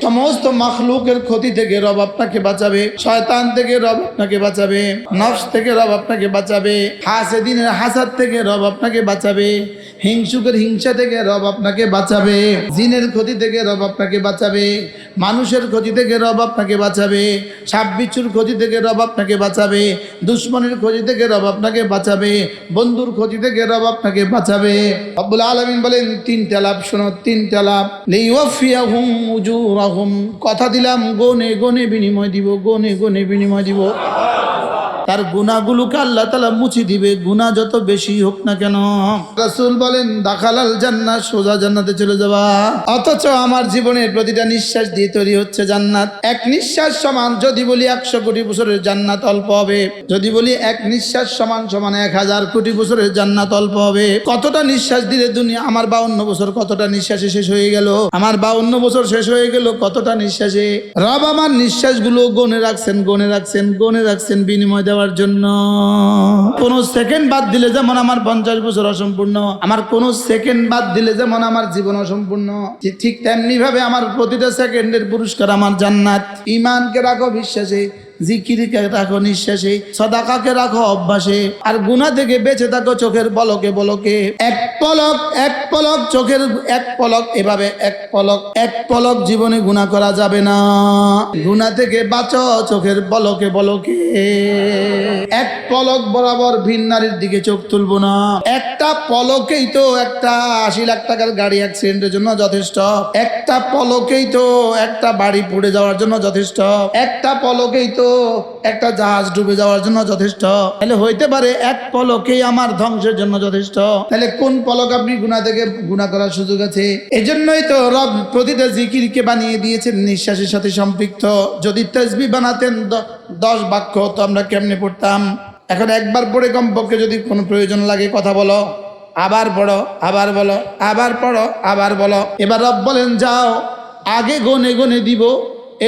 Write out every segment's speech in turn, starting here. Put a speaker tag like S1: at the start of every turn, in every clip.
S1: সমস্ত মাখলুকের ক্ষতি থেকে রব আপনাকে বাঁচাবে, শয়তান থেকে রব আপনাকে বাঁচাবে, নফস থেকে রব আপনাকে বাঁচাবে, হাসেদিনের হাসাদ থেকে রব আপনাকে বাঁচাবে, হিংসুকের হিংসা থেকে রব আপনাকে বাঁচাবে, জিনের ক্ষতি থেকে রব আপনাকে বাঁচাবে, মানুষের ক্ষতি থেকে রব আপনাকে বাঁচাবে, সাপ বিচ্ছুর ক্ষতি থেকে রব আপনাকে বাঁচাবে, দুশ্মনের ক্ষতি থেকে রব আপনাকে বাঁচাবে, বন্ধুর ক্ষতি থেকে রব আপনাকে বাঁচাবে। রব্বুল আলামিন বলেন তিনটা লাভ শোনো, তিনটা লাভ। লিওয়াফিয়াহুম উজুরাহুম, কথা দিলাম গনে গনে বিনিময় দিব, গনে গনে বিনিময় দিব। তার গুনাহগুলোকে আল্লাহ তাআলা মুছে দিবে, গুনাহ যত বেশি হোক না কেন। রাসূল বলেন দাখালাল জান্নাত, সোজা জান্নাতে চলে যাবা। অথচ আমার জীবনের প্রতিটা নিঃশ্বাস দিয়ে তৈরি হচ্ছে জান্নাত। এক নিঃশ্বাস সমান, যদি বলি 100 কোটি বছরের জান্নাত অল্প হবে, যদি বলি এক নিঃশ্বাস সমান সমান 1000 কোটি বছরের জান্নাত অল্প হবে। কতটা নিঃশ্বাস দিলে দুনিয়া, আমার 52 বছর কতটা নিঃশ্বাসে শেষ হয়ে গেল, আমার 52 বছর শেষ হয়ে গেল কতটা নিঃশ্বাসে। রব আমার নিঃশ্বাসগুলো গনে রাখছেন, গনে রাখছেন, গনে রাখছেন বিনিময় দেওয়ার জন্য। কোন সেকেন্ড বাদ দিলে যেমন আমার 50 বছর অসম্পূর্ণ, আমার কোন সেকেন্ড বাদ দিলে যেমন আমার জীবন অসম্পূর্ণ, ঠিক তেমনি ভাবে আমার প্রতিটা সেকেন্ডের পুরস্কার আমার জান্নাত। ঈমানকে রাখো বিশ্বাসে, জিকিরকে রাখো নিঃশ্বাসে, সাদাকাকে রাখো অভ্যাসে, আর গুনাহ থেকে বেঁচে থাকো চোখের পলকে পলকে। এক পলক চোখের এক পলক, এভাবে এক পলক জীবনে গুনাহ করা যাবে না। গুনাহ থেকে বাঁচো চোখের পলকে পলকে। এক পলক বরাবর ভিন নারীর দিকে চোখ তুলবো না। একটা পলকেই তো একটা 80 লাখ টাকার গাড়ি অ্যাক্সিডেন্টের জন্য যথেষ্ট, একটা পলকেই তো একটা বাড়ি পুড়ে যাওয়ার জন্য যথেষ্ট, একটা পলকেই তো একটা জাহাজ ডুবে যাওয়ার জন্য যথেষ্ট। তাহলে হইতে পারে এক পলকেই আমার ধ্বংসের জন্য যথেষ্ট। তাহলে কোন পলক আপনি গুনাহ থেকে গুনাহ করার সুযোগ আছে? এজন্যই তো রব প্রতিটা জিকিরকে বানিয়ে দিয়েছেন নিঃশ্বাসের সাথে সম্পৃক্ত। যদি তাসবিহ বানাতেন 10 বাক্য, তো আমরা কেমনে পড়তাম? এখন একবার পড়ে কমপক্ষে যদি কোনো প্রয়োজন লাগে কথা বলো, আবার পড়ো, আবার বলো, আবার পড়ো, আবার বলো। এবার রব বলেন যাও, আগে গনে গনে দিব,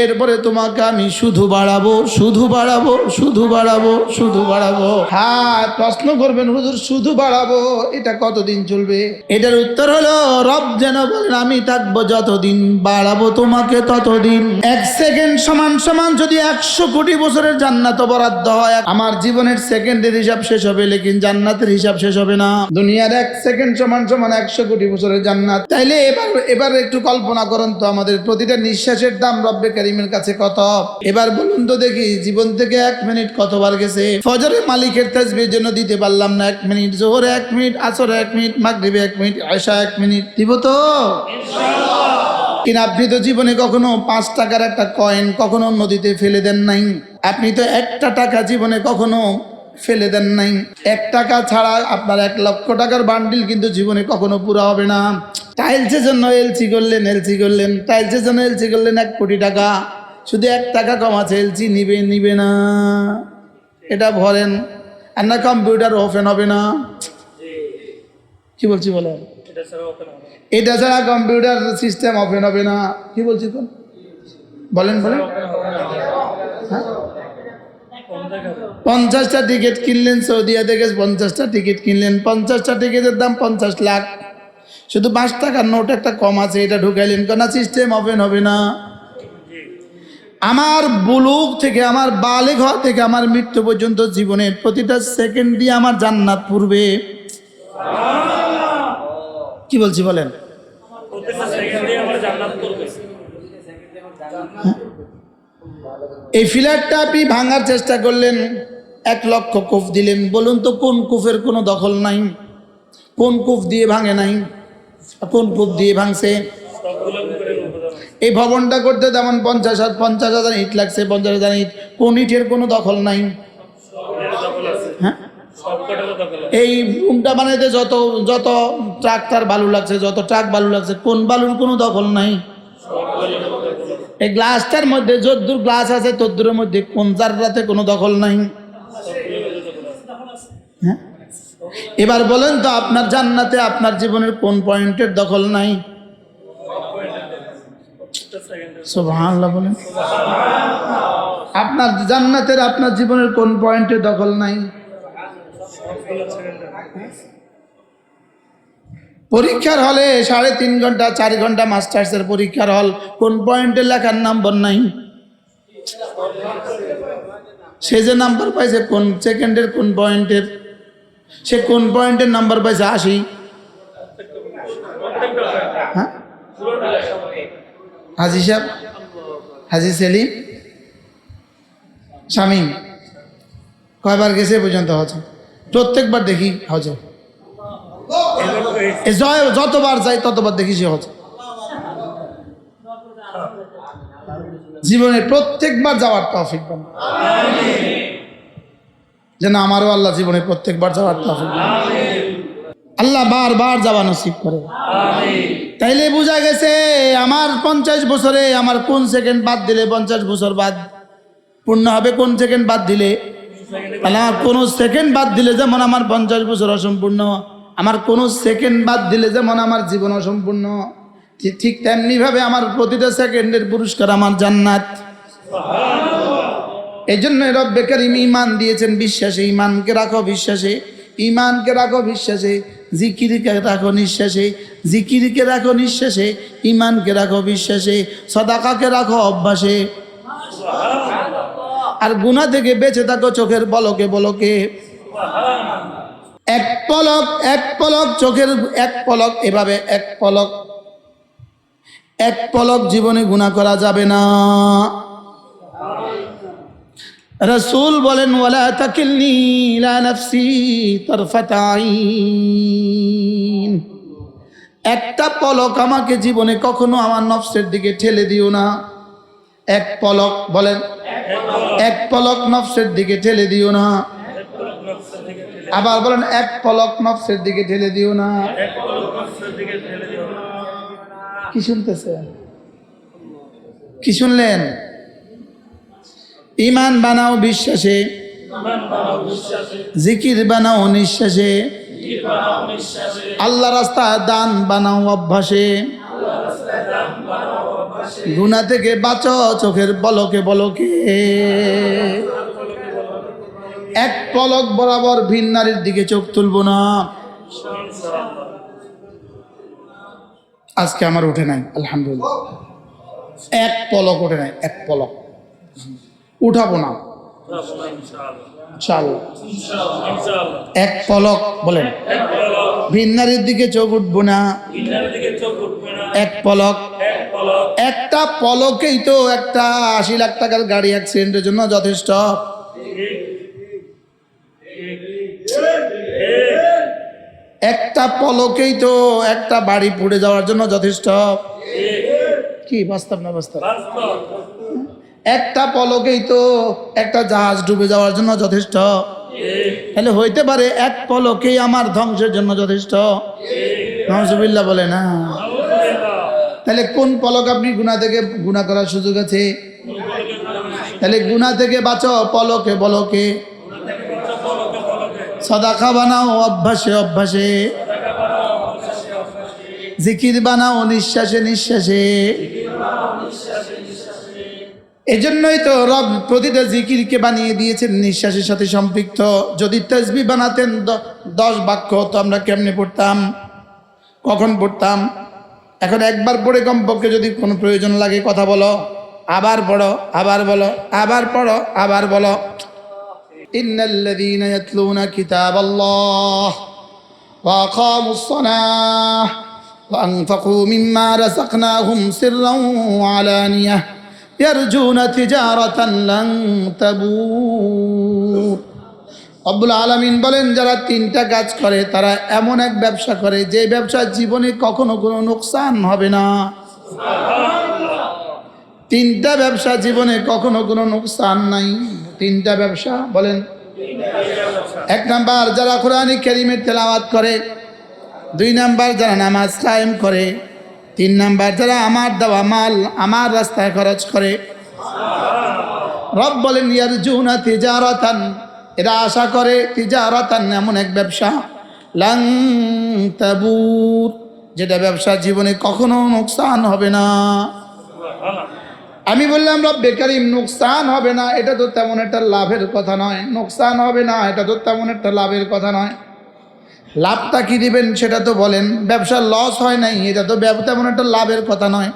S1: এরপরে তোমাকে আমি শুধু বাড়াবো, শুধু বাড়াবো, শুধু বাড়াবো, শুধু বাড়াবো। হ্যাঁ, প্রশ্ন করবেন হুজুর শুধু বাড়াবো, এটা কতদিন চলবে? এটার উত্তর হলো রব যেন বলেন আমি থাকবো যতদিন, বাড়াবো তোমাকে ততদিন। 1 সেকেন্ড সমান সমান যদি 100 কোটি বছরের জান্নাত বরাদ্দ হয়, আমার জীবনের সেকেন্ডের হিসাব শেষ হবে, লেকিন জান্নাতের হিসাব শেষ হবে না। দুনিয়ার 1 সেকেন্ড সমান সমান 100 কোটি বছরের জান্নাত। তাইলে এবার একটু কল্পনা করুন তো, আমাদের প্রতিটা নিঃশ্বাসের দাম রব্বে কারীমের কাছে কত? এবার বলুন তো দেখি, জীবন থেকে 1 মিনিট কতবার গেছে? ফজরে মালিকের তাসবিহের জন্য দিতে পারলাম না 1 মিনিট, জোহরে 1 মিনিট, আসরে 1 মিনিট, মাগরিবে 1 মিনিট, এশা 1 মিনিট, দিব তো ইনশাআল্লাহ। কিনা আপনি তো জীবনে কখনো 5 টাকার একটা কয়েন কখনো নদীতে ফেলে দেন নাই। আপনি তো 1টা টাকা জীবনে কখনো ফেলে দেন নাই। 1 টাকা ছাড়া আপনার 1 লক্ষ টাকার বান্ডিল কিন্তু জীবনে কখনো পুরো হবে না। টাইলসের জন্য এলসি করলেন, টাইলসের জন্য এলসি করলেন 1 কোটি টাকা, শুধু 1 টাকা কম আছে, এলসি নিবে না, এটা ভরেন। আর না কম্পিউটার ওপেন হবে না। কি বলছি বলেন? এটা ছাড়া কম্পিউটার সিস্টেম ওপেন হবে না। কি বলছি তো বলেন বলেন। 50টা টিকিট কিনলেন সৌদিয়া থেকে, 50টা টিকিট কিনলেন, 50টা টিকিটের দাম 50 লাখ, শুধু 5 টাকার নোট একটা কম আছে, এটা ঢুকাইলেন, কেন সিস্টেম ওপেন হবে না। আমার বুলুগ থেকে, আমার বালেগ হওয়া থেকে আমার মৃত্যু পর্যন্ত জীবনের প্রতিটা সেকেন্ড দিয়ে আমার জান্নাত পূর্বে। কি বলছি বলেন? এই ফ্ল্যাটটা আপনি ভাঙার চেষ্টা করলেন, 1 লক্ষ কুফ দিলেন, বলুন তো কোন কুফের কোনো দখল নাই? কোন কুফ দিয়ে ভাঙে নাই? কোন কুফ দিয়ে ভাঙছে? এই ভবনটা করতে যেমন 50,000 ইট লাগছে, 50,000 ইট, কোন ইটের কোনো দখল নাই? হ্যাঁ, এই রুমটা বানাইতে যত যত ট্রাক্টর বালু লাগছে, যত ট্রাক বালু লাগছে, কোন বালুর কোনো দখল নাই? এই গ্লাসটার মধ্যে যদ্দূর গ্লাস আছে তদ্দূরের মধ্যে কোন জাররাতে কোনো দখল নাই? হ্যাঁ, এবার বলেন তো আপনার জান্নাতে আপনার জীবনের কোন পয়েন্টের দখল নাই? সুবহানাল্লাহ বলেন। আপনার জান্নাতের আপনার জীবনের কোন পয়েন্টের দখল নাই? পরীক্ষার হলে 3.5 ঘন্টা 4 ঘন্টা মাস্টার্সের পরীক্ষার হল, কোন পয়েন্টে লেখার নাম্বার নাই, সে যে নাম্বার পাইছে কোন সেকেন্ডের কোন পয়েন্টের, সে কোন পয়েন্টের নাম্বার পাইছে 80। হ্যাঁ, হাজি সাহেব, হাজি সেলিম, শামীম কয়বার গেছে পর্যন্ত হজে? প্রত্যেকবার দেখি হজে, যতবার যাই ততবার দেখি সে হজে। জীবনে প্রত্যেকবার যাওয়ার তৌফিক দান, যেন আমারও আল্লাহ জীবনে প্রত্যেকবার যাওয়ার তৌফিক দান, আল্লাহ বারবার যাওয়া নসিব করে। তাইলে বোঝা গেছে আমার 50 বছরে আমার কোন সেকেন্ড বাদ দিলে 50 বছর বাদ পূর্ণ হবে, কোন সেকেন্ড বাদ দিলে, তাহলে আমার কোনো সেকেন্ড বাদ দিলে যেমন আমার 50 বছর অসম্পূর্ণ, আমার কোনো সেকেন্ড বাদ দিলে যেমন আমার জীবন অসম্পূর্ণ, ঠিক তেমনি ভাবে আমার প্রতিটা সেকেন্ডের পুরস্কার আমার জান্নাত। এই জন্য রব্বে কারীম ঈমান দিয়েছেন বিশ্বাসে, ঈমানকে রাখো বিশ্বাসে, ঈমানকে রাখো বিশ্বাসে, জিকিরকে রাখো নিঃশ্বাসে, জিকিরকে রাখো নিঃশ্বাসে, ঈমানকে রাখো বিশ্বাসে, সাদাকাকে রাখো অভ্যাসে, আর গুনাহ থেকে বেঁচে থাকো চোখের পলকে পলকে। এক পলক, এক পলক চোখের এক পলক, এভাবে এক পলক, এক পলক জীবনে গুনাহ করা যাবে না। রাসূল বলেন ওয়ালা তাকিলনি ইলা নাফসি তারফাত আইন, একটা পলক আমাকে জীবনে কখনো আমার নফসের দিকে ঠেলে দিও না। এক পলক বলেন, এক পলক নফসের দিকে ঠেলে দিও না। আবার বলেন এক পলক নফসের দিকে ঠেলে দিও না। কি শুনতেছেন, কি শুনলেন? ঈমান বানাও বিশ্বাসে, জিকির বানাও নিঃশ্বাসে, আল্লাহ রাস্তায় দান বানাও অভ্যাসে, গুনাহ থেকে বাঁচো চোখের পলকে পলকে। এক পলক বরাবর ভিন নারীর দিকে চোখ তুলবো না। আজকে আমার উঠে নাই আলহামদুলিল্লাহ, এক পলক উঠে নাই, এক পলক উঠাবো না ইনশাআল্লাহ। এক পলক বলেন, ভিন নারীর দিকে চোখ উঠবো না, এক পলক। একটা পলকেই তো একটা 80 লাখ টাকার গাড়ি অ্যাক্সিডেন্টের জন্য যথেষ্ট। একটা পলকেই তো একটা বাড়ি পুড়ে যাওয়ার জন্য যথেষ্ট। কি বাস্তব না বাস্তব? একটা পলকেই তো একটা জাহাজ ডুবে যাওয়ার জন্য যথেষ্ট। তাহলে হইতে পারে এক পলকেই আমার ধ্বংসের জন্য যথেষ্ট। নাউজুবিল্লাহ বলে না। তাহলে কোন পলক আপনি গুনাহ থেকে গুনাহ করার সুযোগ আছে? তাহলে গুনাহ থেকে বাঁচো পলকে পলকে, সাদাকা বানাও অভ্যাসে অভ্যাসে, জিকির বানাও নিঃশ্বাসে নিঃশ্বাসে। এজন্যই তো রব প্রতিটা জিকিরকে বানিয়ে দিয়েছেন নিঃশ্বাসের সাথে সম্পৃক্ত। যদি তাসবিহ বানাতেন 10 বাক্য, তো আমরা কেমনে পড়তাম, কখন পড়তাম? এখন একবার পড়ে কমপক্ষে যদি কোনো প্রয়োজন লাগে কথা বলো, আবার পড়ো, আবার বলো, আবার পড়ো, আবার বলো। ইন্নাল্লাযীনা ইয়াতলুনা কিতাবাল্লাহ ওয়া আকামুস সালাহ ওয়া আনফাকু মিম্মা রাযাকনাহুম সিররান ওয়া আলানিয়াহ ইয়ারজুনা তিজারাতান লান তাবুর। রব্বুল আলামিন বলেন, যারা 3টা কাজ করে তারা এমন এক ব্যবসা করে যে ব্যবসা জীবনে কখনো কোনো লোকসান হবে না। 3টা ব্যবসা জীবনে কখনো কোনো লোকসান নাই। 3টা ব্যবসা বলেন। 1 নাম্বার যারা কোরআন কারীমের তেলাওয়াত করে, 2 নাম্বার যারা নামাজ কায়েম করে, 3 নাম্বার যারা আমার দেওয়া মাল আমার রাস্তায় খরচ করে। রব বলেন ইয়ারজুনা তিজারাতান, এরা আশা করে তিজারাতান, এমন এক ব্যবসা, লান তাবুর, যেটা ব্যবসা জীবনে কখনো নোকসান হবে না। আমি বললাম রব্বে কারীম নোকসান হবে না, এটা তো তেমন একটা লাভের কথা নয়। নোকসান হবে না, এটা তো তেমন একটা লাভের কথা নয়। লাভটা কি দিবেন সেটা তো বলেন। ব্যবসার লস হয় নাই, এটা তো তেমন একটা লাভের কথা নয়।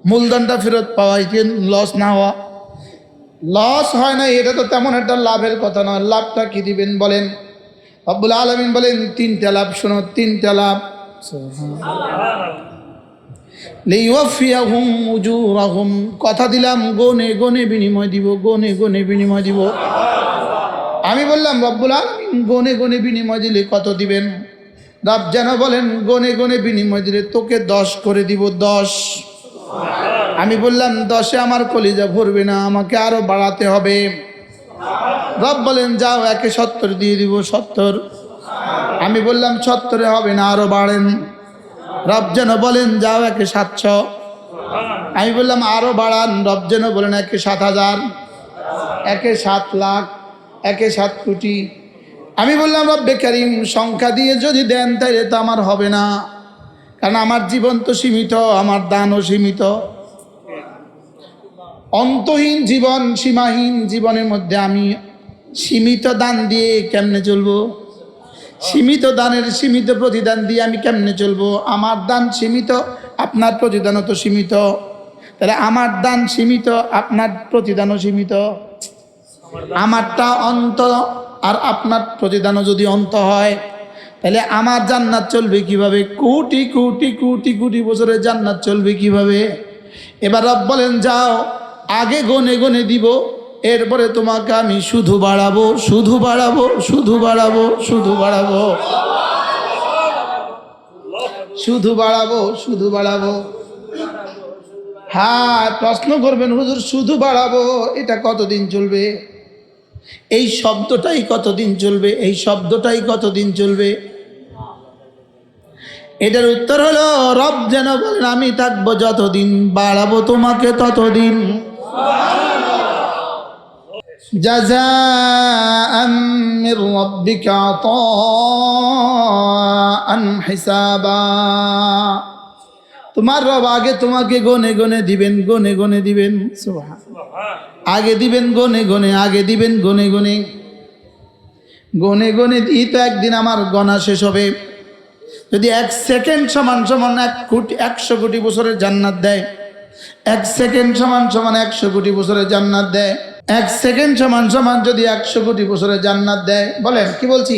S1: মূলধনটা ফেরত পাওয়া, লস না হওয়া, লস হয় নাই, এটা তো তেমন একটা লাভের কথা নয়। লাভটা কি দিবেন বলেন। রব্বুল আলামিন বলেন তিনটা লাভ, শোনো তিনটা লাভ। লিওয়াফিয়াহুম উজুরাহুম, কথা দিলাম গনে গনে বিনিময় দিব, গনে গনে বিনিময় দিব। আমি বললাম রব্বুল আলামিন গনে গনে বিনিময় দিলে কত দিবেন? রব যেন বলেন গনে গনে বিনিময় দিলে তোকে 10 করে দিব, 10। আমি বললাম 10-এ আমার কলিজা ভরবে না, আমাকে আরো বাড়াতে হবে। রব বলেন যাও, একে 70 দিয়ে দিব, 70। আমি বললাম 70-এ হবে না, আরো বাড়েন। রব যেন বলেন যাও, একে 700। আমি বললাম আরো বাড়ান। রব যেন বলেন একে 7,000, একে 7 লাখ, একে 7 কোটি। আমি বললাম রব্বে কারীম সংখ্যা দিয়ে যদি দেন তাইলে তো আমার হবে না, কারণ আমার জীবন তো সীমিত, আমার দানও সীমিত। অন্তহীন জীবন, সীমাহীন জীবনের মধ্যে আমি সীমিত দান দিয়ে কেমনে চলবো? সীমিত দানের সীমিত প্রতিদান দিয়ে আমি কেমনে চলবো? আমার দান সীমিত, আপনার প্রতিদানও তো সীমিত। তাহলে আমার দান সীমিত, আপনার প্রতিদানও সীমিত। আমারটা অন্ত আর আপনার প্রতিদানও যদি অন্ত হয়, তাহলে আমার জান্নাত চলবে কিভাবে? কোটি কোটি কোটি কোটি বছরের জান্নাত চলবে কিভাবে? এবার রব বলেন যাও, আগে গনে গনে দিব, এরপরে তোমাকে আমি শুধু বাড়াবো, শুধু বাড়াবো, শুধু বাড়াবো, শুধু বাড়াবো, শুধু বাড়াবো, শুধু বাড়াবো। হ্যাঁ, প্রশ্ন করবেন হুজুর শুধু বাড়াবো এটা কতদিন চলবে? এই শব্দটাই কতদিন চলবে? এই শব্দটাই কতদিন চলবে? এটার উত্তর হলো রব যেন বলেন আমি থাকবো যতদিন, বাড়াবো তোমাকে ততদিন। জাযাআম মির রাব্বিকা আতাআন হিসাবা। তোমার রব আগে তোমাকে গনে গনে দিবেন, গনে গনে দিবেন। সুবহানাল্লাহ। আগে দিবেন গনে গনে, আগে দিবেন গনে গনে, গনে গনে দিই তো একদিন আমার গণা শেষ হবে। যদি 1 সেকেন্ড সমান সমান 100 কোটি বছরের জান্নাত দেয়, 1 সেকেন্ড সমান সমান 100 কোটি বছরের জান্নাত দেয়, 1 সেকেন্ড সমান সমান যদি 100 কোটি বছরের জান্নাত দেয়, বলেন কি বলছি?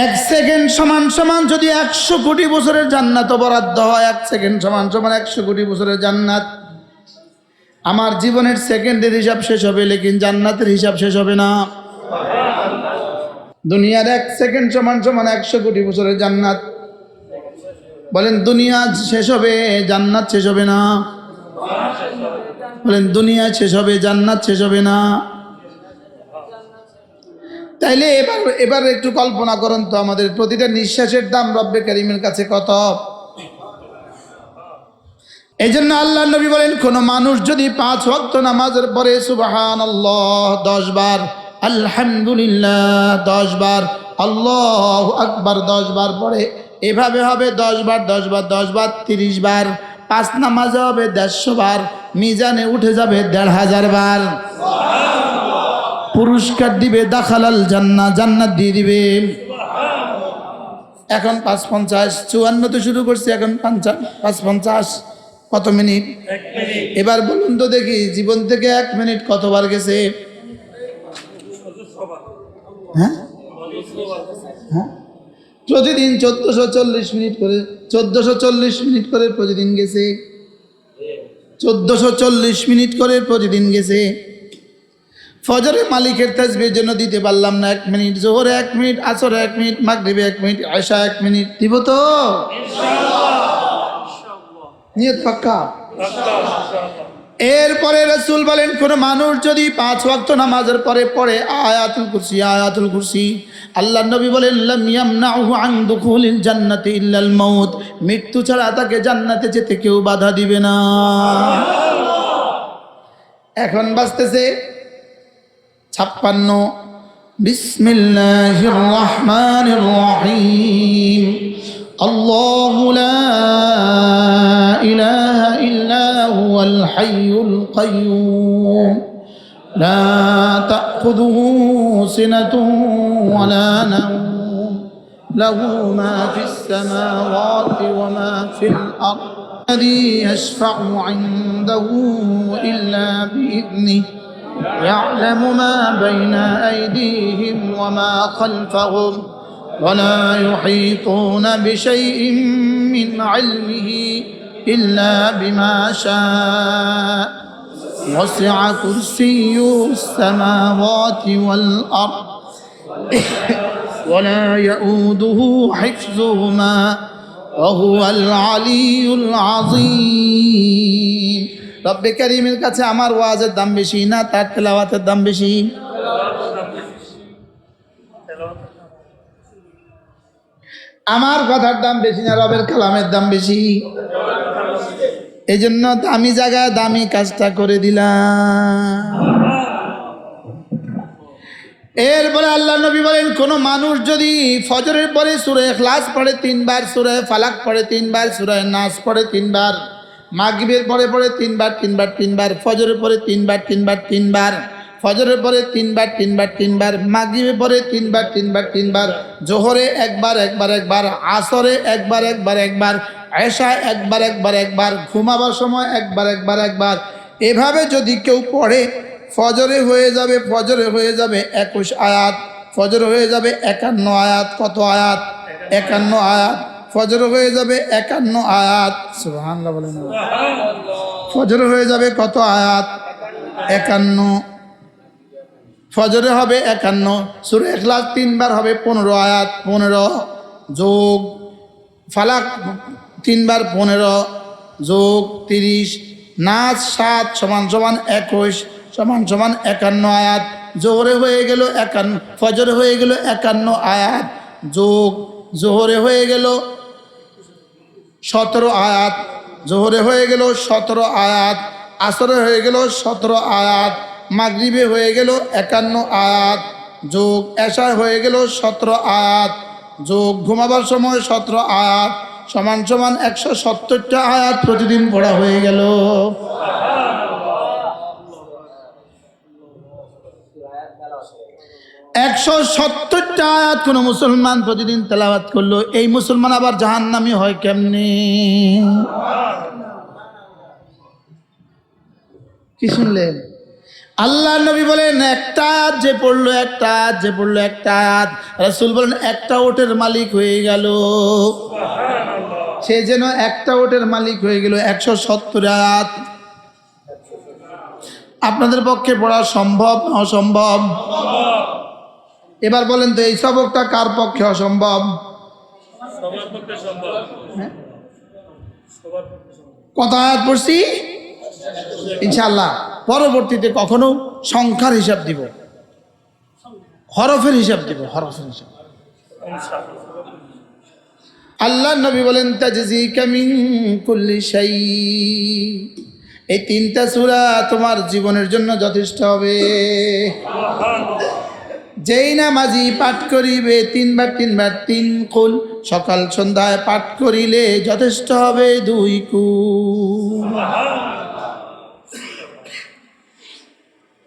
S1: 1 সেকেন্ড সমান সমান যদি 100 কোটি বছরের জান্নাত বরাদ্দ হয়, 1 সেকেন্ড সমান সমান 100 কোটি বছরের জান্নাত। আমার জীবনের সেকেন্ডের হিসাব শেষ হবে, লেকিন জান্নাতের হিসাব শেষ হবে না। দুনিয়ার 1 সেকেন্ড সমান সমান 100 কোটি বছরের জান্নাত। বলেন দুনিয়া শেষ হবে, জান্নাত শেষ হবে না। বলেন দুনিয়া শেষ হবে, জান্নাত শেষ হবে না। তাইলে এবার একটু কল্পনা করুন তো, আমাদের প্রতিটা নিঃশ্বাসের দাম রব্বে কারীমের কাছে কত? এই জন্য আল্লাহ নবী বলেন কোন মানুষ যদি 5 ওয়াক্ত নামাজের পরে সুবহানাল্লাহ 10 বার, আলহামদুলিল্লাহ 10 বার, আল্লাহু আকবার 10 বার পড়ে, এভাবে হবে 10 বার 10 বার 10 বার 30 বার, 5 নামাজে হবে 150 বার, মিজানে উঠে যাবে 1500 বার। পুরস্কার দিবে, দাখালাল জান্নাহ, জান্নাত দিয়ে দিবে। এখন 5:50, 54 তো শুরু করছি, এখন 5:50 কত মিনিট? 1 মিনিট। এবার বলুন তো দেখি জীবন থেকে 1 মিনিট কতবার গেছে? হ্যাঁ হ্যাঁ, প্রতিদিন 1440 মিনিট করে, 1440 মিনিট করে প্রতিদিন গেছে, 1440 মিনিট করে প্রতিদিন গেছে। ফজরে মালিকের তাসবিহের জন্য দিতে পারলাম না 1 মিনিট, জোহরে 1 মিনিট, আসরে 1 মিনিট, মাগরিবে 1 মিনিট, এশা 1 মিনিট। দিব তো ইনশাআল্লাহ? নিয়ত পাক্কা? এরপরে রাসূল বলেন কোন মানুষ যদি 5 ওয়াক্ত নামাজের পরে পড়ে আয়াতুল কুরসি, আয়াতুল কুরসি, আল্লাহ নবী বলেন লাম ইয়ামনাহু আন দুখুলিল জান্নাতি ইল্লাল মাউত, মৃত্যু ছাড়া তাকে জান্নাতে যেতে কেউ বাধা দিবে না। এখন বাজতেছে 56। বিসমিল্লাহির রহমানির রহিম। আল্লাহু লা ইলাহা ইল্লা হুয়াল হাইয়ুল কাইয়্যুম লা তাখুযুহু সিনাতুন ওয়ালা নাওম له ما في السماوات وما في الأرض الذي يشفع عنده إلا بإذنه يعلم ما بين أيديهم وما خلفهم ولا يحيطون بشيء من علمه إلا بما شاء وسع كرسيه السماوات والأرض ولا يؤوده حفظهما وهو العلي العظيم رب করিমের কাছে আমার ওয়াজের দাম বেশি না তার তেলাওয়াতের দাম বেশি? আমার কথার দাম বেশি না রবের কালামের দাম বেশি? এই জন্য দামি জায়গায় দামি কাজটা করে দিলাম। এরপরে আল্লাহ নবী বলেন, কোন মানুষ যদি ফজরের পরে সূরা ইখলাস পড়ে 3 বার, সূরা ফালাক পড়ে 3 বার, সূরা নাস পড়ে 3 বার, মাগরিবের পরে 3 বার 3 বার 3 বার, ফজরের পরে 3 বার 3 বার 3 বার, ফজরের পরে 3 বার 3 বার 3 বার, মাগরিবের পরে 3 বার 3 বার 3 বার, জোহরে একবার একবার একবার, আসরে একবার একবার একবার, এশা একবার একবার একবার, ঘুমাবার সময় একবার একবার একবার, এভাবে যদি কেউ পড়ে ফজরে হয়ে যাবে 21 আয়াত, ফজর হয়ে যাবে 51 আয়াত। কত আয়াত? 51 আয়াত। ফজর হয়ে যাবে 51 আয়াত। সুবহানাল্লাহ বলেন। ফজর হয়ে যাবে কত আয়াত? 51। ফজরে হবে 51, সূরা ইখলাস 3 বার হবে 15 আয়াত, 15 যোগ ফালাক 3 বার 15 যোগ 30, নাস 7 সমান সমান 21 সমান সমান 51 আয়াত। জোহরে হয়ে গেল 51, ফজরে হয়ে গেল 51 আয়াত যোগ জোহরে হয়ে গেল 17 আয়াত, জোহরে হয়ে গেল 17 আয়াত, আসরে হয়ে গেল 17 আয়াত, মাগরিবে হয়ে গেল 51 আয়াত যোগ এশা হয়ে গেল 17 আয়াত যোগ ঘুমাবার সময় 17 আয়াত সমান সমান 170টা আয়াত প্রতিদিন পড়া হয়ে গেল। 170টা আয়াত কোন মুসলমান প্রতিদিন তেলাওয়াত করলো, এই মুসলমান আবার জাহান্নামী হয় কেমনে? কি শুনলেন? আল্লাহ নবী বলেন, একটা আয়াত যে পড়লো, একটা আয়াত যে পড়লো, একটা আয়াত, রাসূল বলেন একটা ওটের মালিক হয়ে গেল। সে যেন একটা ওটের মালিক হয়ে গেল। 170 আয়াত আপনাদের পক্ষে পড়া সম্ভব না অসম্ভব? এবার বলেন তো, এই সবকটা কার পক্ষে অসম্ভব? কত আয়াত পড়ছি? ইনশাআল্লাহ পরবর্তীতে কখনো সংখ্যার হিসাব দিব, হরফের হিসাব দিব, হরফের হিসাব। আল্লাহ নবী বলেন, তাজজিকা মিন কুল্লি শাই, এই 3টা সূরা তোমার জীবনের জন্য যথেষ্ট হবে। যেই নামাজি পাঠ করিবে 3 বার 3 বার 3 কুল, সকাল সন্ধ্যায় পাঠ করিলে যথেষ্ট হবে 2 কুল।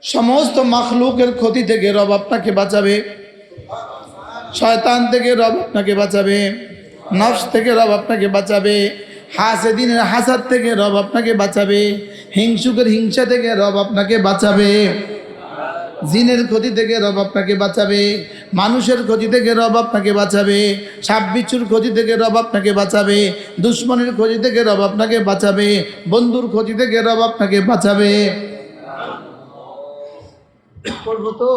S1: সমস্ত মাখলুকের ক্ষতি থেকে রব আপনাকে বাঁচাবে, শয়তান থেকে রব আপনাকে বাঁচাবে, নফস থেকে রব আপনাকে বাঁচাবে, হাসেদিনের হাসাদ থেকে রব আপনাকে বাঁচাবে, হিংসুকের হিংসা থেকে রব আপনাকে বাঁচাবে, জিনের ক্ষতি থেকে রব আপনাকে বাঁচাবে, মানুষের ক্ষতি থেকে রব আপনাকে বাঁচাবে, সাপ বিচ্ছুর ক্ষতি থেকে রব আপনাকে বাঁচাবে, দুশ্মনের ক্ষতি থেকে রব আপনাকে বাঁচাবে, বন্ধুর ক্ষতি থেকে রব আপনাকে বাঁচাবে। করবো তো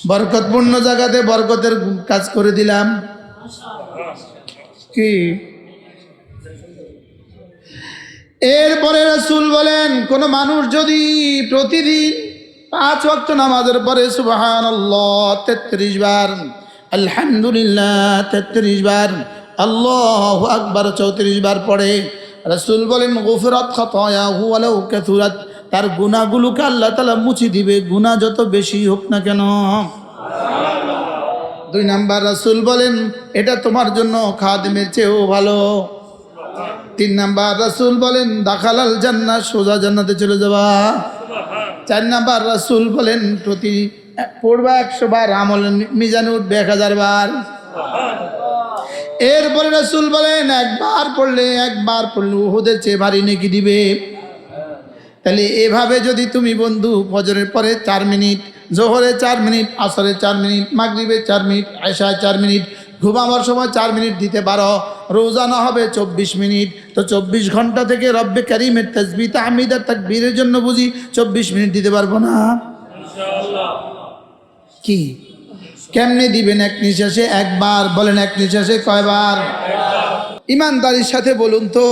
S1: বরকতপূর্ণ জায়গাতে বরকতের কাজ করে দিলাম। কি এরপরে রাসূল বলেন, কোন মানুষ যদি প্রতিদিন 5 ওয়াক্ত নামাজের পরে সুবহানাল্লাহ 33 বার, আলহামদুলিল্লাহ 33 বার, আল্লাহু আকবার 34 বার পড়ে, রাসূল বলেন গুফরাত খাতায়াহু ওয়ালাউ কাসুরাত, তার গুনাহগুলোকে আল্লাহ তাআলা মুছে দিবে, গুনাহ যত বেশি হোক না কেন। 2 নাম্বার রাসূল বলেন, এটা তোমার জন্য খাদেমের চেয়েও ভালো। 3 নাম্বার রাসূল বলেন, দাখালাল জান্নাহ, সোজা জান্নাতে চলে যাবা। 4 নাম্বার রাসূল বলেন, প্রতি পড়বা 100 বার, আমল মিজানে উঠবে 1000 বার। এরপরে রাসূল বলেন একবার পড়লে উহুদের চেয়ে ভারী নেকি দিবে। তাহলে এভাবে যদি তুমি বন্ধু ফজরের পরে 4 মিনিট, জোহরে 4 মিনিট, আসরে 4 মিনিট, মাগরিবে 4 মিনিট, এশায় 4 মিনিট, ঘুমাবার সময় 4 মিনিট দিতে পারো, রোজানা হবে 24 মিনিট। তো 24 ঘন্টা থেকে রব্বে কারীমের তাসবিহ তাহমিদ আর তাকবীরের জন্য বুঝি 24 মিনিট দিতে পারবো না? ইনশাআল্লাহ। কি কেমনে দিবেন? এক নিঃশ্বাসে একবার। বলেন এক নিঃশ্বাসে কয়বার? ইমানদারির সাথে বলুন তো,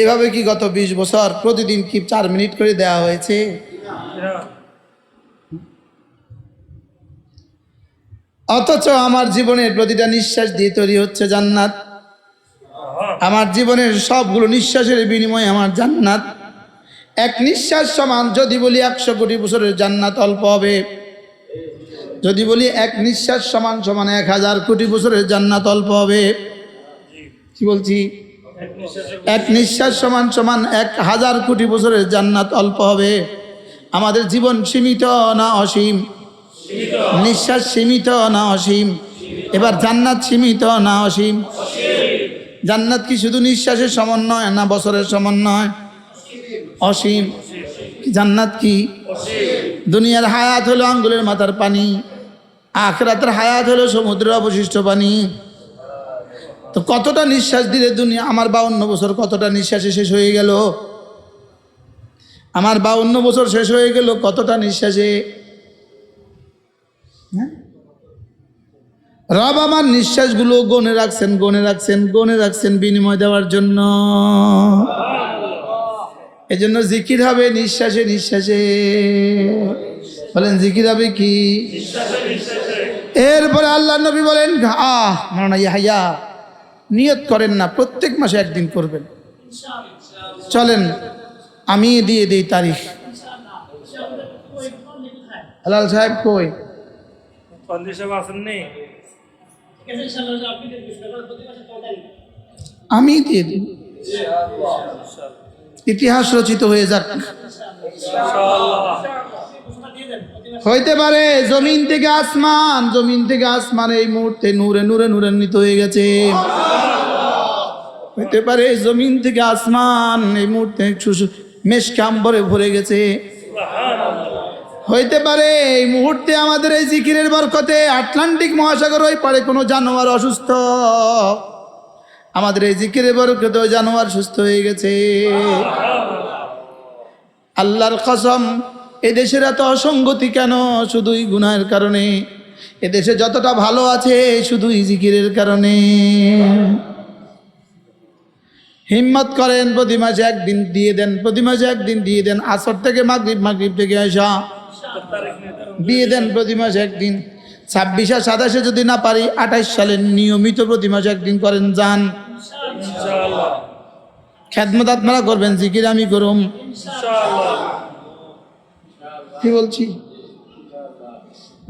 S1: এভাবে কি গত 20 বছর প্রতিদিন কি 4 মিনিট করে দেওয়া হয়েছে? অথচ আমার জীবনের প্রতিটা নিঃশ্বাস দিয়ে তৈরি হচ্ছে জান্নাত। আমার জীবনের সবগুলো নিঃশ্বাসের বিনিময়ে আমার জান্নাত। এক নিঃশ্বাস সমান, যদি বলি 100 কোটি বছরের জান্নাত অল্প হবে। যদি বলি এক নিঃশ্বাস সমান 1000 কোটি বছরের জান্নাত অল্প হবে। কি বলছি? এক নিঃশ্বাস সমান 1000 কোটি বছরের জান্নাত অল্প হবে। আমাদের জীবন সীমিত না অসীম? নিঃশ্বাস সীমিত না অসীম? এবার জান্নাত সীমিত না অসীম? জান্নাত কি শুধু নিঃশ্বাসের সমন্বয় না বছরের সমন্বয়? অসীম। জান্নাত কি? দুনিয়ার হায়াত হলো আঙ্গুলের মাথার পানি, আখিরাতের হায়াত হলো সমুদ্রের অবশিষ্ট পানি। তো কতটা নিঃশ্বাস দিলে দুনিয়া, আমার 52 বছর কতটা নিঃশ্বাসে শেষ হয়ে গেল? আমার 52 বছর শেষ হয়ে গেল কতটা নিঃশ্বাসে? রব আমার নিঃশ্বাসগুলো গনে রাখছেন বিনিময় দেওয়ার জন্য। এজন্য জিকির হবে নিঃশ্বাসে নিঃশ্বাসে। বলেন জিকির হবে কি? এরপরে আল্লাহ নবী বলেন মাওলানা ইয়াহইয়া নিয়ত করেন না, প্রত্যেক মাসে একদিন করবেন। চলেন আমি দিয়ে দিই তারিখ। হালাল সাহেব কই? আমি দিয়ে দিই, ইতিহাস রচিত হয়ে যাক। হইতে পারে জমিন থেকে আসমান এই মুহূর্তে নূরে নূরান্বিত হয়ে গেছে। হইতে পারে জমিন থেকে আসমান এই মুহূর্তে মেশকে আম্বরে ভরে গেছে। হইতে পারে এই মুহূর্তে আমাদের এই জিকিরের বরকতে আটলান্টিক মহাসাগর ওই পারে কোনো জানোয়ার অসুস্থ, আমাদের এই জিকিরের বরকতে ওই জানোয়ার সুস্থ হয়ে গেছে। আল্লাহর কসম, এদেশের এত অসঙ্গতি কেন? শুধুই গুনাহের কারণে। এদেশে যতটা ভালো আছে শুধুই জিকিরের কারণে। হিম্মত করেন, প্রতি মাসে একদিন দিয়ে দেন, আসর থেকে মাগরিব থেকে আসা দিয়ে দেন প্রতি মাসে একদিন। 26 আর 27 যদি না পারি 28 সালে নিয়মিত প্রতি মাসে একদিন করেন যান। খেদমত আপনারা করবেন, জিকির আমি করুম। কি বলছি?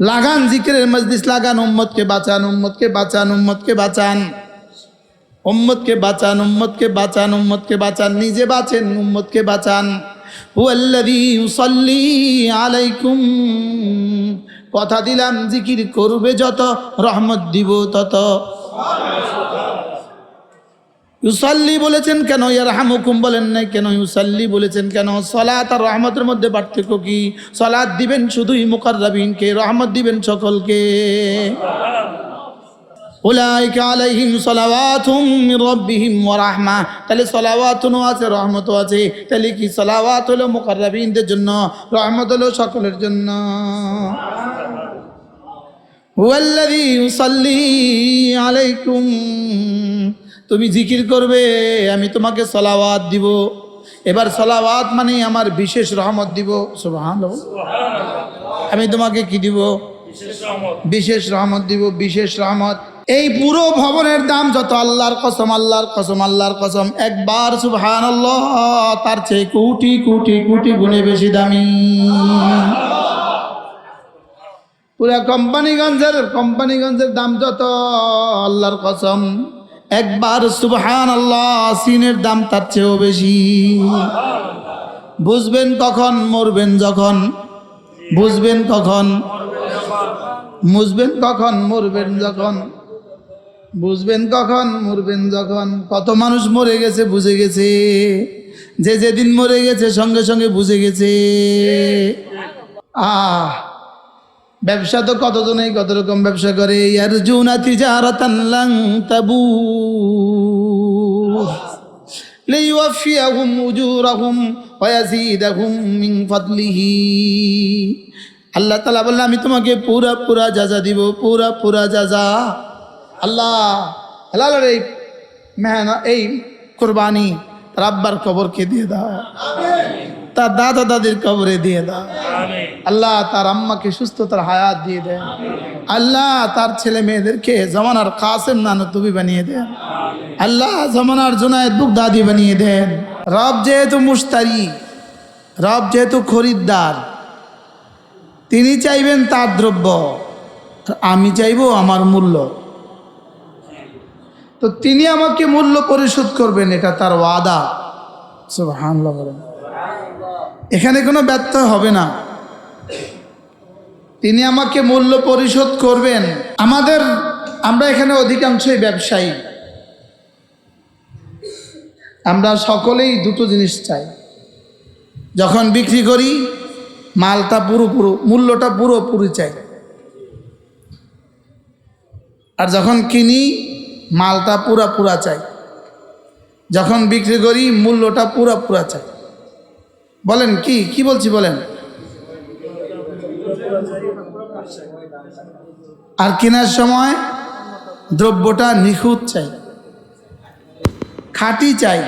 S1: লাগান জিকিরের মজলিস লাগান, উম্মতকে বাঁচান, উম্মতকে বাঁচান, উম্মতকে বাঁচান, উম্মতকে বাঁচান, উম্মতকে বাঁচান, উম্মতকে বাঁচান, নিজে বাঁচেন, উম্মতকে বাঁচান। হুয়াল্লাযী ইউসাল্লি আলাইকুম, কথা দিলাম জিকির করবে যত রহমত দিব তত। ইউসাল্লি বলেছেন কেন? ইয়ারহামুকুম বলেন নাই কেন? ইউসাল্লি বলেছেন কেন? সালাত আর রহমতের মধ্যে পার্থক্য কি? সালাত দিবেন শুধুই মুকাররাবিনকে, রহমত দিবেন সকলকে। উলাইকা আলাইহিম সালাওয়াতুম মির রাব্বিহিম ওয়া রাহমা। তাহলে সালাওয়াতুনও আছে, রহমতও আছে। তাহলে কি? সালাওয়াত হলো মুকাররাবিনদের জন্য, রহমত হলো সকলের জন্য। হুয়াল্লাযী ইউসাল্লি আলাইকুম, তুমি জিকির করবে, আমি তোমাকে সালাওয়াত দিব। এবার সালাওয়াত মানে আমার বিশেষ রহমত দিব। সুবহানাল্লাহ। আমি তোমাকে কি দিব? বিশেষ রহমত দিব, বিশেষ রহমত। এই পুরো ভবনের দাম যত, আল্লাহর কসম, আল্লাহর কসম, আল্লাহর কসম, একবার সুবহানাল্লাহ তার চেয়ে কোটি কোটি কোটি গুণে বেশি দামি। পুরা কোম্পানিগঞ্জের দাম যত, আল্লাহর কসম, একবার সুবহানাল্লাহ সিনের দাম তার চেয়েও বেশি। বুঝবেন কখন? মরবেন যখন। বুঝবেন কখন? বুঝবেন কখন, মরবেন যখন। বুঝবেন কখন, মরবেন যখন। কত মানুষ মরে গেছে, বুঝে গেছে। যে যেদিন মরে গেছে সঙ্গে সঙ্গে বুঝে গেছে। আহ ব্যবসা তো কতজনেই কত রকম ব্যবসা করে। ইয়ারজুনা তিজারাতান লান তাবুর লিইওয়াফিয়াহুম উজুরাহুম ওয়া ইয়াজিদাহুম মিন ফাদলিহি। আল্লাহ তাআলা বললেন, আমি তোমাকে পুরা পুরা যাজা দিব, পুরা পুরা যাজা। আল্লাহ হালালের এই মেহনত, এই কুরবানি তার আব্বার কবরকে দিয়ে দাও, তার দাদা দাদির কবরে দিয়ে দাও। আল্লাহ তার আম্মাকে সুস্থতার হায়াত দিয়ে দেন। আল্লাহ তার ছেলে মেয়েদেরকে জমানার কাসেম নানতুবি বানিয়ে দেন। আল্লাহ জমানার জুনায়েদ বুগদাদি বানিয়ে দেন। রব যেহেতু মুশতারি, রব যেহেতু খরিদ্দার, তিনি চাইবেন তার দ্রব্য, আমি চাইবো আমার মূল্য। তো তিনি আমাকে মূল্য পরিশোধ করবেন, এটা তার ওয়াদা। সুবহানাল্লাহ বলেন। এখানে কোনো ব্যত্যয় হবে না। তিনি আমাকে মূল্য পরিশোধ করবেন। আমরা এখানে অধিকাংশই ব্যবসায়ী। আমরা সকলেই দুটো জিনিস চাই। যখন বিক্রি করি মালটা মূল্যটা পুরোপুরি চাই, আর যখন কিনি মালটা পুরা চাই। যখন বিক্রি করি মূল্যটা পুরা চাই। বলেন কি বলছি বলেন। আর কেনার সময় দ্রব্যটা নিখুঁত চাই, খাঁটি চাই,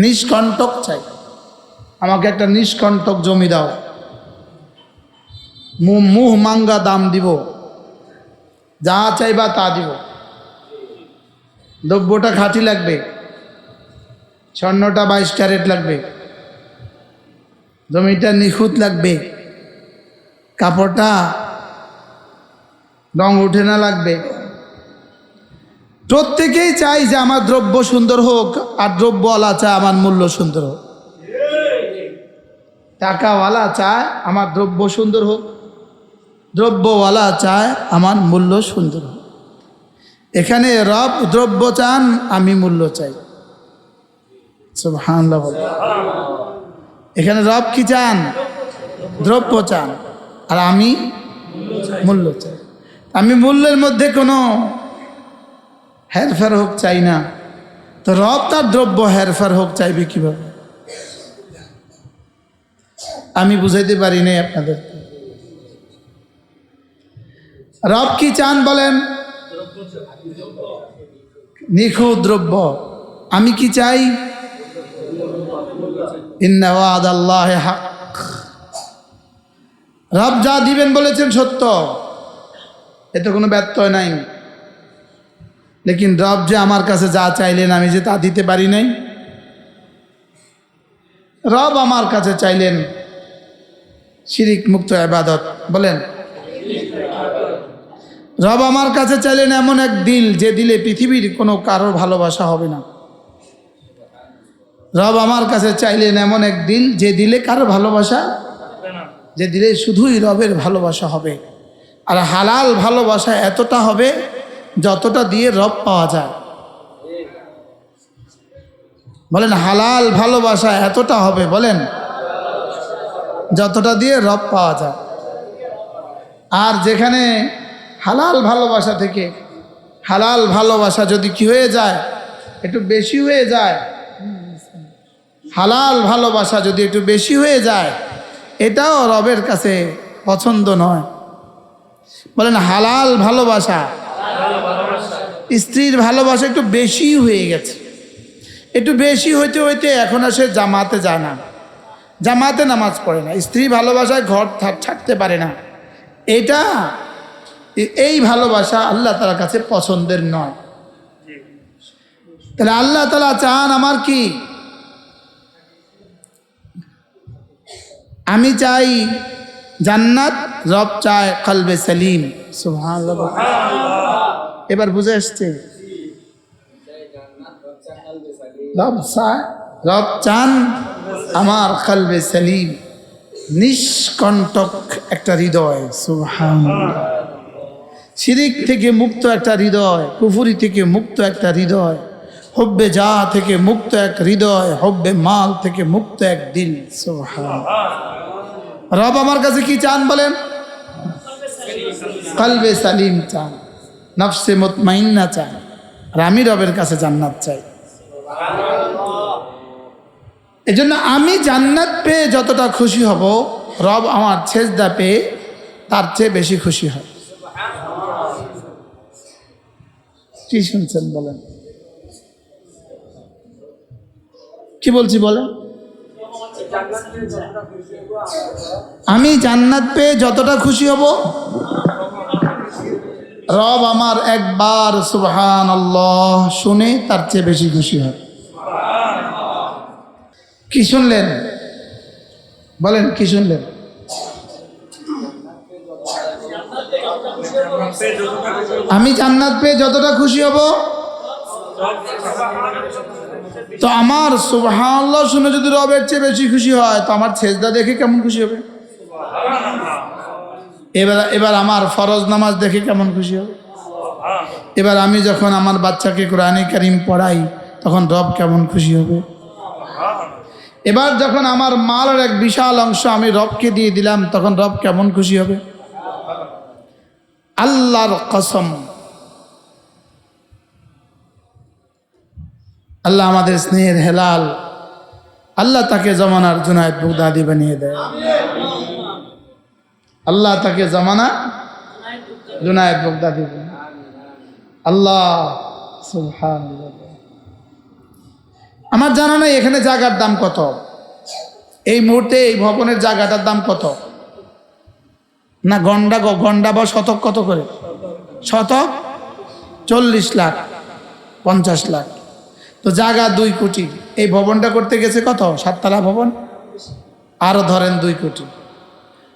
S1: নিষ্কণ্টক চাই। আমাকে একটা নিষ্কণ্টক জমি দাও, মুহ মাঙ্গা দাম দিব, যা চাইবা তা দিব। দ্রব্যটা খাঁটি লাগবে, স্বর্ণটা 22 ক্যারেট লাগবে, জমিটা নিখুঁত লাগবে, কাপড়টা রং উঠে না লাগবে। প্রত্যেকেই চাই যে আমার দ্রব্য সুন্দর হোক, আর দ্রব্যওয়ালা চায় আমার মূল্য সুন্দর হোক। টাকাওয়ালা চায় আমার দ্রব্য সুন্দর হোক, দ্রব্যওয়ালা চায় আমার মূল্য সুন্দর হোক। এখানে রব দ্রব্য চান, আমি মূল্য চাই। সুবহানাল্লাহ বলেন। এখানে রব কি চান? দ্রব্য চান, আর আমি মূল্য চাই। আমি মূল্যের মধ্যে কোনো হেরফের হোক চাই না। তো রব তার দ্রব্য হেরফের হোক চাইবে কিভাবে? আমি বুঝাইতে পারি নাই আপনাদের। রব কি চান বলেন? নিখুঁত দ্রব্য। আমি কি চাই? ইন্না ওয়াদাল্লাহি হক। রব যা দিবেন বলেছেন সত্য, এতে কোনো ব্যত্যয় নাই। লেকিন রব যে আমার কাছে যা চাইলেন আমি যে তা দিতে পারি নাই। রব আমার কাছে চাইলেন শিরিক মুক্ত ইবাদত। বলেন, রব আমার কাছে চাইলেন এমন এক দিল, যে দিলে পৃথিবীর কোনো কারোর ভালোবাসা হবে না। রব আমার কাছে চাইলেন এমন এক দিল, যে দিলে কারো ভালোবাসা, যে দিলে শুধুই রবের ভালোবাসা হবে। আর হালাল ভালোবাসা এতটা হবে যতটা দিয়ে রব পাওয়া যায়। বলেন, হালাল ভালোবাসা এতটা হবে, বলেন, যতটা দিয়ে রব পাওয়া যায়। আর যেখানে হালাল ভালোবাসা থেকে, হালাল ভালোবাসা যদি কি হয়ে যায়, একটু বেশি হয়ে যায়, হালাল ভালোবাসা যদি একটু বেশি হয়ে যায়, এটাও রবের কাছে পছন্দ নয়। বলেন, হালাল ভালোবাসা, স্ত্রীর ভালোবাসা একটু বেশি হয়ে গেছে। একটু বেশি হইতে হইতে এখন আর সে জামাতে যায় না, জামাতে নামাজ পড়ে না, স্ত্রী ভালোবাসায় ঘর ছাড়তে পারে না। এই ভালোবাসা আল্লাহ তাআলার কাছে পছন্দের নয়। তাহলে আল্লাহ তাআলা চান আমার কি? আমি চাই জান্নাত, রব চায় কলবে সলিম। সুবহানাল্লাহ। এবার বুঝে আসছে? রব চান আমার কলবে সলিম। নিষ্কণ্টক একটা হৃদয়, সুবহানাল্লাহ। শিরিক থেকে মুক্ত একটা হৃদয়, কুফরি থেকে মুক্ত একটা হৃদয়, হব্বে যা থেকে মুক্ত এক হৃদয়, হব্বে মাল থেকে মুক্ত এক দিল, সুবহানাল্লাহ। রব আমার কাছে কি চান বলেন? কলবে সালিম চান, নফসে মুতমাইন্না চান। আর আমি রবের কাছে জান্নাত চাই। এজন্য আমি জান্নাত পেয়ে যতটা খুশি হব, রব আমার সেজদা পেয়ে তার চেয়ে বেশি খুশি হয়। কি শুনছেন বলেন? কি বলছি বলেন? আমি জান্নাত পেয়ে যতটা খুশি হব, রব আমার একবার সুবহানাল্লাহ শুনে তার চেয়ে বেশি খুশি হয়। কি শুনলেন বলেন? কি শুনলেন? আমি জান্নাত পেয়ে যতটা খুশি হব, তো আমার সুবহানাল্লাহ শুনে যদি রবের চেয়ে বেশি খুশি হয়, তো আমার সেজদা দেখে কেমন খুশি হবে? এবার আমার ফরজ নামাজ দেখে কেমন খুশি হবে? এবার আমি যখন আমার বাচ্চাকে কোরআনে কারীম পড়াই, তখন রব কেমন খুশি হবে? এবার যখন আমার মালের এক বিশাল অংশ আমি রবকে দিয়ে দিলাম, তখন রব কেমন খুশি হবে? আল্লাহর কসম, আল্লাহ আমাদের স্নেহের হেলাল, আল্লাহ তাকে জমানার জুনায়েদ বাগদাদি বানিয়ে দেয়। আল্লাহ তাকে জমানা জুনায়েদ বাগদাদি বানিয়ে। আল্লাহ সুবহানাল্লাহ। আমার জানা নাই এখানে জায়গার দাম কত, এই মুহূর্তে এই ভবনের জায়গাটার দাম কত? না গন্ডা বা শতক কত করে? শতক 40 লাখ, 50 লাখ। তো জায়গা 2 কোটি। এই ভবনটা করতে গেছে কত? 7 তলা ভবন। আরো ধরেন 2 কোটি,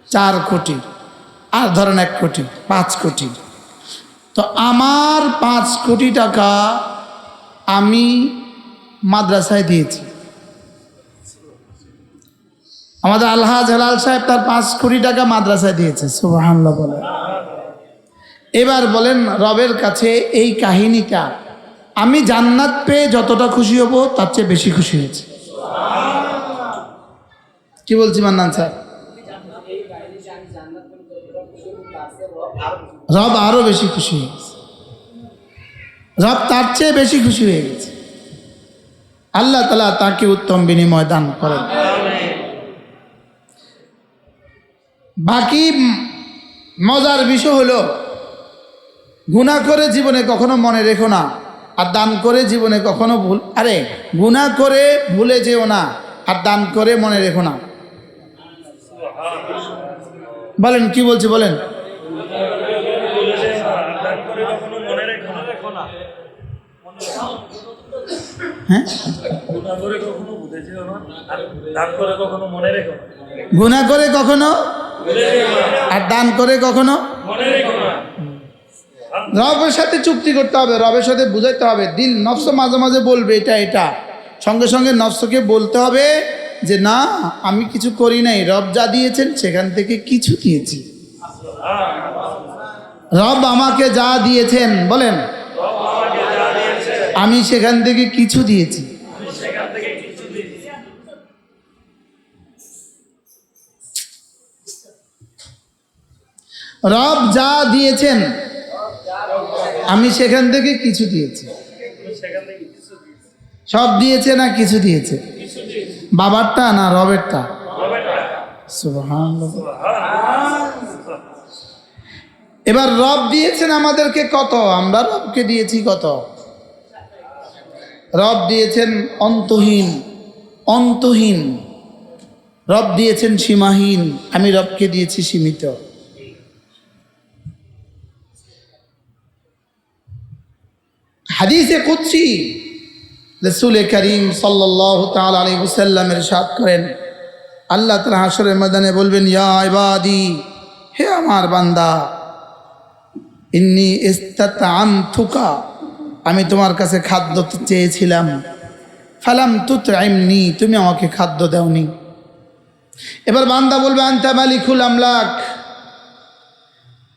S1: 4 কোটি, আর ধরেন 1 কোটি, 5 কোটি। তো আমার 5 কোটি টাকা আমি মাদ্রাসায় দিয়েছি। আমাদের আলহাজ হেলাল সাহেব তার 5 কোটি টাকা মাদ্রাসায় দিয়েছে, সুবহানাল্লাহ বলেন। এবার বলেন রবের কাছে এই কাহিনীটা, আমি জান্নাত পেয়ে যতটা খুশি হব তার চেয়ে বেশি খুশি হয়েছে। কি বলছি মান্নান স্যার? রব আরো বেশি খুশি হয়ে গেছে, রব তার চেয়ে বেশি খুশি হয়ে গেছে। আল্লাহ তাআলা তাকে উত্তম বিনিময় দান করেন। বাকি মজার বিষয় হলো, গুনাহ করে জীবনে কখনো মনে রেখো না, আর দান করে জীবনে কখনো গুনাহ করে ভুলে যেও না, আর দান করে মনে রেখো না। বলেন কি বলছি বলেন? হ্যাঁ, গুনাহ করে কখনো আর দান করে কখনো। রবের সাথে চুক্তি করতে হবে, রবের সাথে বুঝাইতে হবে। দিল নফস মাঝে মাঝে বলবে এটা, সঙ্গে সঙ্গে নফসকে বলতে হবে যে না, আমি কিছু করি নাই, রব যা দিয়েছেন সেখান থেকে কিছু দিয়েছি। রব আমাকে যা দিয়েছেন, বলেন, আমি সেখান থেকে কিছু দিয়েছি। রব যা দিয়েছেন আমি সেখান থেকে কিছু দিয়েছি। সব দিয়েছে না কিছু দিয়েছে? বাবারটা না রবেরটা? সুবহানাল্লাহ। এবার রব দিয়েছেন আমাদেরকে কত, আমরা রবকে দিয়েছি কত? রব দিয়েছেন অন্তহীন, রব দিয়েছেন সীমাহীন, আমি রবকে দিয়েছি সীমিত। হাদিসে কুদসি রাসূল করিম সাল্লাল্লাহু তাআলা আলাইহি ওয়াসাল্লাম ইরশাদ করেন, আল্লাহ তাআলা হাশরের ময়দানে বলবেন, ইয়া ইবাদি, হে আমার বান্দা, ইন্নী ইস্তাতআমতুকা, আমি তোমার কাছে খাদ্য চেয়েছিলাম, ফালাম তুতঈমনি, তুমি আমাকে খাদ্য দাওনি। এবার বান্দা বলবে আনতা মালিকুল আমলাক,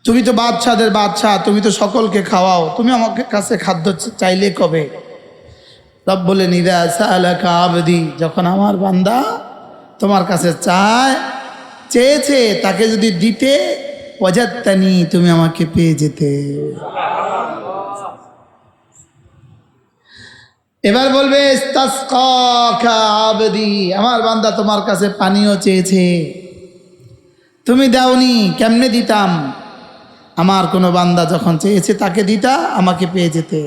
S1: তুমি তো বাদশাদের বাদশাহ, তুমি তো সকলকে খাওয়াও, তুমি আমাকে কাছে খাদ্য চাইলে কবে? রব বলেন ইদা সাআলাকা আবদি, যখন আমার বান্দা তোমার কাছে চেয়েছে তাকে যদি দিতে, ওয়াজাদতানি, তুমি আমাকে পেয়ে যেতে। এবার বলবে ইস্তাসকাকা আবদি, আমার বান্দা তোমার কাছে পানিও চেয়েছে, তুমি দাওনি, কেমনে দিতাম? আমার কোনো বান্দা যখন চেয়েছে তাকে দিতা, আমাকে পেয়ে যেতে।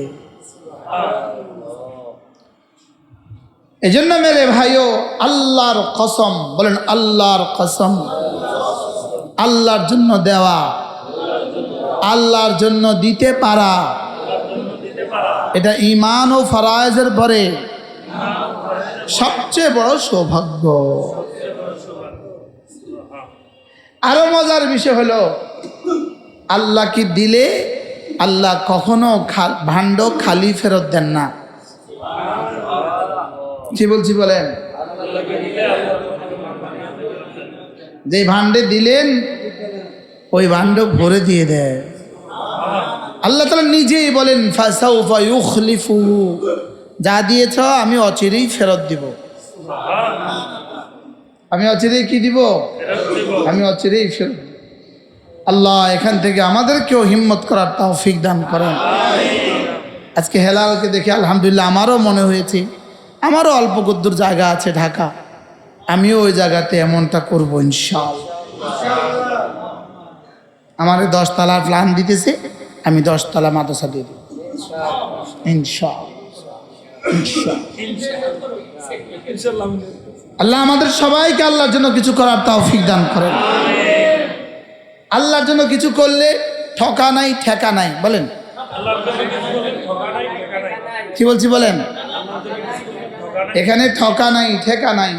S1: এজন্য মেরে ভাইও, আল্লাহর কসম, বলেন আল্লাহর কসম, আল্লাহর জন্য দেওয়া, আল্লাহর জন্য দিতে পারা, এটা ঈমান ও ফরায়েজের পরে সবচেয়ে বড় সৌভাগ্য। আরো মজার বিষয় হলো, আল্লাহকে দিলে আল্লাহ কখনো ভাণ্ড খালি ফেরত দেন না। কি বলছি বলেন? যে ভাণ্ডে দিলেন ওই ভাণ্ড ভরে দিয়ে দেয়। আল্লাহ তাআলা নিজেই বলেন ফাসাউফা ইউখলিফু, যা দিয়েছ আমি অচিরেই ফেরত দিব। আমি অচিরেই কি দিব? আমি অচিরেই ফেরত। আল্লাহ এখান থেকে আমাদেরকেও হিম্মত করার তৌফিক দান করেন। আজকে হেলালকে দেখে আলহামদুলিল্লাহ আমারও মনে হয়েছে, আমারও অল্প কদ্দুর জায়গা আছে ঢাকা, আমিও ওই জায়গাতে এমনটা করবো ইনশাআল্লাহ। আমার 10 তলার প্ল্যান দিতেছে, আমি 10 তলা মাদ্রাসা দিয়ে দেব ইনশাআল্লাহ। আল্লাহ আমাদের সবাইকে আল্লাহর জন্য কিছু করার তৌফিক দান করেন। আল্লাহর জন্য কিছু করলে ঠকা নাই ঠেকা নাই, বলেন কি বলছি বলেন? এখানে ঠকা নাই ঠেকা নাই।